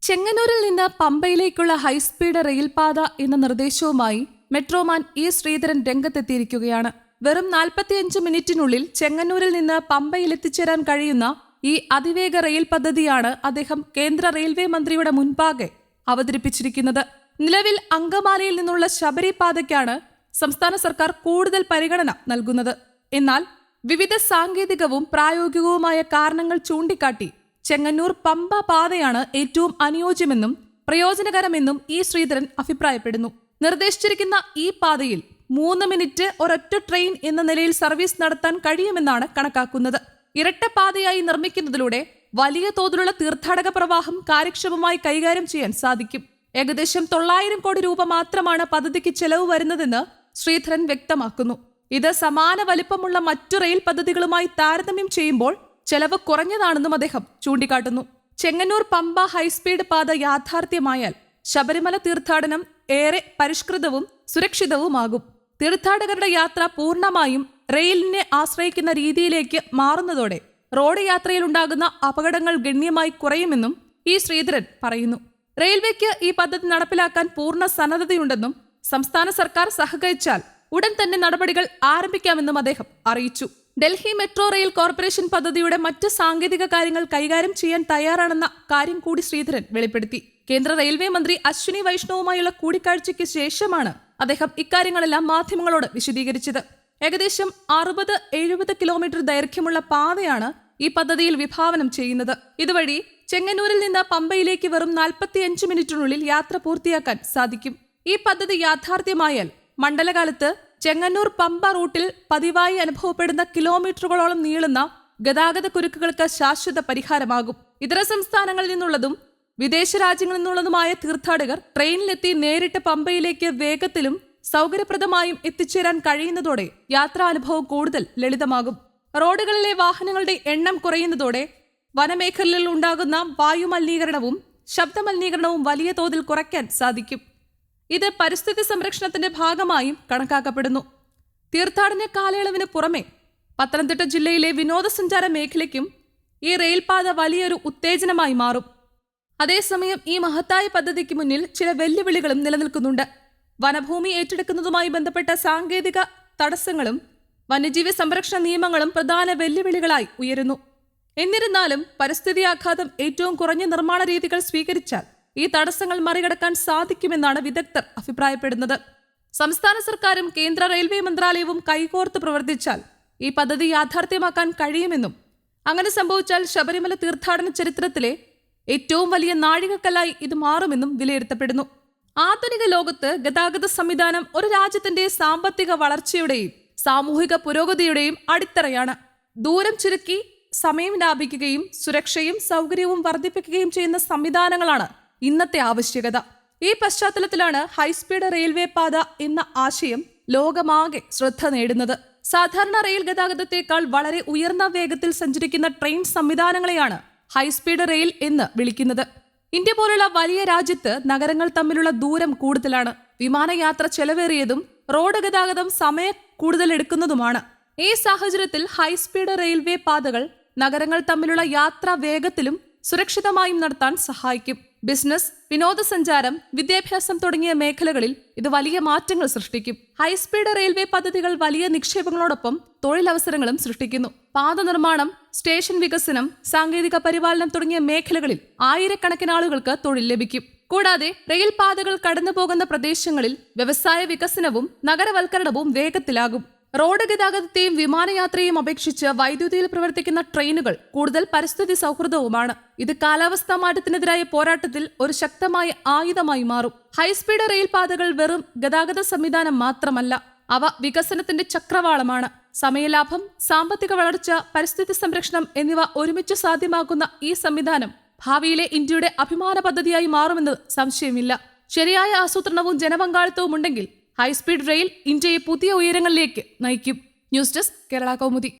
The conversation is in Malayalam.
ചെങ്ങന്നൂരിൽ നിന്ന് പമ്പയിലേക്കുള്ള ഹൈസ്പീഡ് റെയിൽപാത എന്ന നിർദ്ദേശവുമായി മെട്രോമാൻ ഇ ശ്രീധരൻ രംഗത്തെത്തിയിരിക്കുകയാണ്. വെറും 45 മിനിറ്റിനുള്ളിൽ ചെങ്ങന്നൂരിൽ നിന്ന് പമ്പയിൽ എത്തിച്ചേരാൻ കഴിയുന്ന ഈ അതിവേഗ റെയിൽ പദ്ധതിയാണ് അദ്ദേഹം കേന്ദ്ര റെയിൽവേ മന്ത്രിയുടെ മുൻപാകെ അവതരിപ്പിച്ചിരിക്കുന്നത്. നിലവിൽ അങ്കമാലിയിൽ നിന്നുള്ള ശബരി പാതയ്ക്കാണ് സംസ്ഥാന സർക്കാർ കൂടുതൽ പരിഗണന നൽകുന്നത്. എന്നാൽ വിവിധ സാങ്കേതികവും പ്രായോഗികവുമായ കാരണങ്ങൾ ചൂണ്ടിക്കാട്ടി ചെങ്ങന്നൂർ പമ്പ പാതയാണ് ഏറ്റവും അനുയോജ്യമെന്നും പ്രയോജനകരമെന്നും ഇ ശ്രീധരൻ അഭിപ്രായപ്പെടുന്നു. നിർദ്ദേശിച്ചിരിക്കുന്ന ഈ പാതയിൽ 3 മിനിറ്റ് ഒരൊറ്റ ട്രെയിൻ എന്ന നിലയിൽ സർവീസ് നടത്താൻ കഴിയുമെന്നാണ് കണക്കാക്കുന്നത്. ഇരട്ടപ്പാതയായി നിർമ്മിക്കുന്നതിലൂടെ വലിയ തോതിലുള്ള തീർത്ഥാടക പ്രവാഹം കാര്യക്ഷമമായി കൈകാര്യം ചെയ്യാൻ സാധിക്കും. ഏകദേശം 900 കോടി രൂപ മാത്രമാണ് പദ്ധതിക്ക് ചെലവ് വരുന്നതെന്ന് ശ്രീധരൻ വ്യക്തമാക്കുന്നു. ഇത് സമാന വലിപ്പമുള്ള മറ്റു റെയിൽ പദ്ധതികളുമായി താരതമ്യം ചെയ്യുമ്പോൾ ചെലവ് കുറഞ്ഞതാണെന്നും അദ്ദേഹം ചൂണ്ടിക്കാട്ടുന്നു. ചെങ്ങന്നൂർ പമ്പ ഹൈസ്പീഡ് പാത യാഥാർത്ഥ്യമായാൽ ശബരിമല തീർത്ഥാടനം ഏറെ പരിഷ്കൃതവും സുരക്ഷിതവുമാകും. തീർത്ഥാടകരുടെ യാത്ര പൂർണ്ണമായും റെയിലിനെ ആശ്രയിക്കുന്ന രീതിയിലേക്ക് മാറുന്നതോടെ റോഡ് യാത്രയിലുണ്ടാകുന്ന അപകടങ്ങൾ ഗണ്യമായി കുറയുമെന്നും ഇ ശ്രീധരൻ പറയുന്നു. റെയിൽവേക്ക് ഈ പദ്ധതി നടപ്പിലാക്കാൻ പൂർണ്ണ സന്നദ്ധതയുണ്ടെന്നും സംസ്ഥാന സർക്കാർ സഹകരിച്ചാൽ ഉടൻ തന്നെ നടപടികൾ ആരംഭിക്കാമെന്നും അദ്ദേഹം അറിയിച്ചു. ഡൽഹി മെട്രോ റെയിൽ കോർപ്പറേഷൻ പദ്ധതിയുടെ മറ്റ് സാങ്കേതിക കാര്യങ്ങൾ കൈകാര്യം ചെയ്യാൻ തയ്യാറാണെന്ന കാര്യം കൂടി ശ്രീധരൻ വെളിപ്പെടുത്തി. കേന്ദ്ര റെയിൽവേ മന്ത്രി അശ്വിനി വൈഷ്ണവുമായുള്ള കൂടിക്കാഴ്ചയ്ക്ക് ശേഷമാണ് അദ്ദേഹം ഇക്കാര്യങ്ങളെല്ലാം മാധ്യമങ്ങളോട് വിശദീകരിച്ചത്. ഏകദേശം 60-70 കിലോമീറ്റർ ദൈർഘ്യമുള്ള പാതയാണ് ഈ പദ്ധതിയിൽ വിഭാവനം ചെയ്യുന്നത്. ഇതുവഴി ചെങ്ങന്നൂരിൽ നിന്ന് പമ്പയിലേക്ക് വെറും 45 മിനിറ്റിനുള്ളിൽ യാത്ര പൂർത്തിയാക്കാൻ സാധിക്കും. ഈ പദ്ധതി യാഥാർത്ഥ്യമായാൽ മണ്ഡലകാലത്ത് ചെങ്ങന്നൂർ പമ്പ റൂട്ടിൽ പതിവായി അനുഭവപ്പെടുന്ന കിലോമീറ്ററുകളോളം നീളുന്ന ഗതാഗത കുരുക്കുകൾക്ക് ശാശ്വത പരിഹാരമാകും. ഇതര സംസ്ഥാനങ്ങളിൽ നിന്നുള്ളതും വിദേശ രാജ്യങ്ങളിൽ നിന്നുള്ളതുമായ തീർത്ഥാടകർ ട്രെയിനിലെത്തി നേരിട്ട് പമ്പയിലേക്ക് വേഗത്തിലും സൗകര്യപ്രദമായും എത്തിച്ചേരാൻ കഴിയുന്നതോടെ യാത്രാനുഭവം കൂടുതൽ ലളിതമാകും. റോഡുകളിലെ വാഹനങ്ങളുടെ എണ്ണം കുറയുന്നതോടെ വനമേഖലയിൽ ഉണ്ടാകുന്ന വായുമലിനീകരണവും ശബ്ദമലിനീകരണവും വലിയ തോതിൽ കുറയ്ക്കാൻ സാധിക്കും. ഇത് പരിസ്ഥിതി സംരക്ഷണത്തിന്റെ ഭാഗമായും കണക്കാക്കപ്പെടുന്നു. തീർത്ഥാടന കാലയളവിന് പുറമെ പത്തനംതിട്ട ജില്ലയിലെ വിനോദസഞ്ചാര മേഖലയ്ക്കും ഈ റെയിൽപാത വലിയൊരു ഉത്തേജനമായി മാറും. അതേസമയം ഈ മഹത്തായ പദ്ധതിക്ക് മുന്നിൽ ചില വെല്ലുവിളികളും നിലനിൽക്കുന്നുണ്ട്. വനഭൂമി ഏറ്റെടുക്കുന്നതുമായി ബന്ധപ്പെട്ട സാങ്കേതിക തടസ്സങ്ങളും വന്യജീവി സംരക്ഷണ നിയമങ്ങളും പ്രധാന വെല്ലുവിളികളായി ഉയരുന്നു. എന്നിരുന്നാലും പരിസ്ഥിതി ആഘാതം ഏറ്റവും കുറഞ്ഞ നിർമ്മാണ രീതികൾ സ്വീകരിച്ചാൽ ഈ തടസ്സങ്ങൾ മറികടക്കാൻ സാധിക്കുമെന്നാണ് വിദഗ്ധർ അഭിപ്രായപ്പെടുന്നത്. സംസ്ഥാന സർക്കാരും കേന്ദ്ര റെയിൽവേ മന്ത്രാലയവും കൈകോർത്ത് പ്രവർത്തിച്ചാൽ ഈ പദ്ധതി യാഥാർത്ഥ്യമാക്കാൻ കഴിയുമെന്നും അങ്ങനെ സംഭവിച്ചാൽ ശബരിമല തീർത്ഥാടന ചരിത്രത്തിലെ ഏറ്റവും വലിയ നാഴികക്കല്ലായി ഇത് മാറുമെന്നും വിലയിരുത്തപ്പെടുന്നു. ആധുനിക ലോകത്ത് ഗതാഗത സംവിധാനം ഒരു രാജ്യത്തിന്റെ സാമ്പത്തിക വളർച്ചയുടെയും സാമൂഹിക പുരോഗതിയുടെയും അടിത്തറയാണ്. ദൂരം ചുരുക്കി സമയം ലാഭിക്കുകയും സുരക്ഷയും സൗകര്യവും വർദ്ധിപ്പിക്കുകയും ചെയ്യുന്ന സംവിധാനങ്ങളാണ് ഇന്നത്തെ ആവശ്യകത. ഈ പശ്ചാത്തലത്തിലാണ് ഹൈസ്പീഡ് റെയിൽവേ പാത എന്ന ആശയം ലോകമാകെ ശ്രദ്ധ നേടുന്നത്. സാധാരണ റെയിൽ ഗതാഗതത്തെക്കാൾ വളരെ ഉയർന്ന വേഗത്തിൽ സഞ്ചരിക്കുന്ന ട്രെയിൻ സംവിധാനങ്ങളെയാണ് ഹൈസ്പീഡ് റെയിൽ എന്ന് വിളിക്കുന്നത്. ഇന്ത്യ പോലുള്ള വലിയ രാജ്യത്ത് നഗരങ്ങൾ തമ്മിലുള്ള ദൂരം കൂടുതലാണ്. വിമാനയാത്ര ചെലവേറിയതും റോഡ് ഗതാഗതം സമയം കൂടുതൽ എടുക്കുന്നതുമാണ്. ഈ സാഹചര്യത്തിൽ ഹൈസ്പീഡ് റെയിൽവേ പാതകൾ നഗരങ്ങൾ തമ്മിലുള്ള യാത്ര വേഗത്തിലും സുരക്ഷിതമായും നടത്താൻ സഹായിക്കും. ബിസിനസ്, വിനോദസഞ്ചാരം, വിദ്യാഭ്യാസം തുടങ്ങിയ മേഖലകളിൽ ഇത് വലിയ മാറ്റങ്ങൾ സൃഷ്ടിക്കും. ഹൈസ്പീഡ് റെയിൽവേ പദ്ധതികൾ വലിയ നിക്ഷേപങ്ങളോടൊപ്പം തൊഴിലവസരങ്ങളും സൃഷ്ടിക്കുന്നു. പാത നിർമ്മാണം, സ്റ്റേഷൻ വികസനം, സാങ്കേതിക പരിപാലനം തുടങ്ങിയ മേഖലകളിൽ ആയിരക്കണക്കിന് ആളുകൾക്ക് തൊഴിൽ ലഭിക്കും. കൂടാതെ റെയിൽ പാതകൾ കടന്നുപോകുന്ന പ്രദേശങ്ങളിൽ വ്യവസായ വികസനവും നഗരവൽക്കരണവും വേഗത്തിലാകും. റോഡ് ഗതാഗതത്തെയും വിമാനയാത്രയെയും അപേക്ഷിച്ച് വൈദ്യുതിയിൽ പ്രവർത്തിക്കുന്ന ട്രെയിനുകൾ കൂടുതൽ പരിസ്ഥിതി സൗഹൃദവുമാണ്. ഇത് കാലാവസ്ഥാ മാറ്റത്തിനെതിരായ പോരാട്ടത്തിൽ ഒരു ശക്തമായ ആയുധമായി മാറും. ഹൈസ്പീഡ് റെയിൽ പാതകൾ വെറും ഗതാഗത സംവിധാനം മാത്രമല്ല, അവ വികസനത്തിന്റെ ചക്രവാളമാണ്. സമയലാഭം, സാമ്പത്തിക വളർച്ച, പരിസ്ഥിതി സംരക്ഷണം എന്നിവ ഒരുമിച്ച് സാധ്യമാക്കുന്ന ഈ സംവിധാനം ഭാവിയിലെ ഇന്ത്യയുടെ അഭിമാന പദ്ധതിയായി മാറുമെന്ന് സംശയമില്ല. ശരിയായ ആസൂത്രണവും ജനപങ്കാളിത്തവും ഉണ്ടെങ്കിൽ ഹൈസ്പീഡ് റെയിൽ ഇന്ത്യയെ പുതിയ ഉയരങ്ങളിലേക്ക് നയിക്കും. News desk Kerala Kaumudi.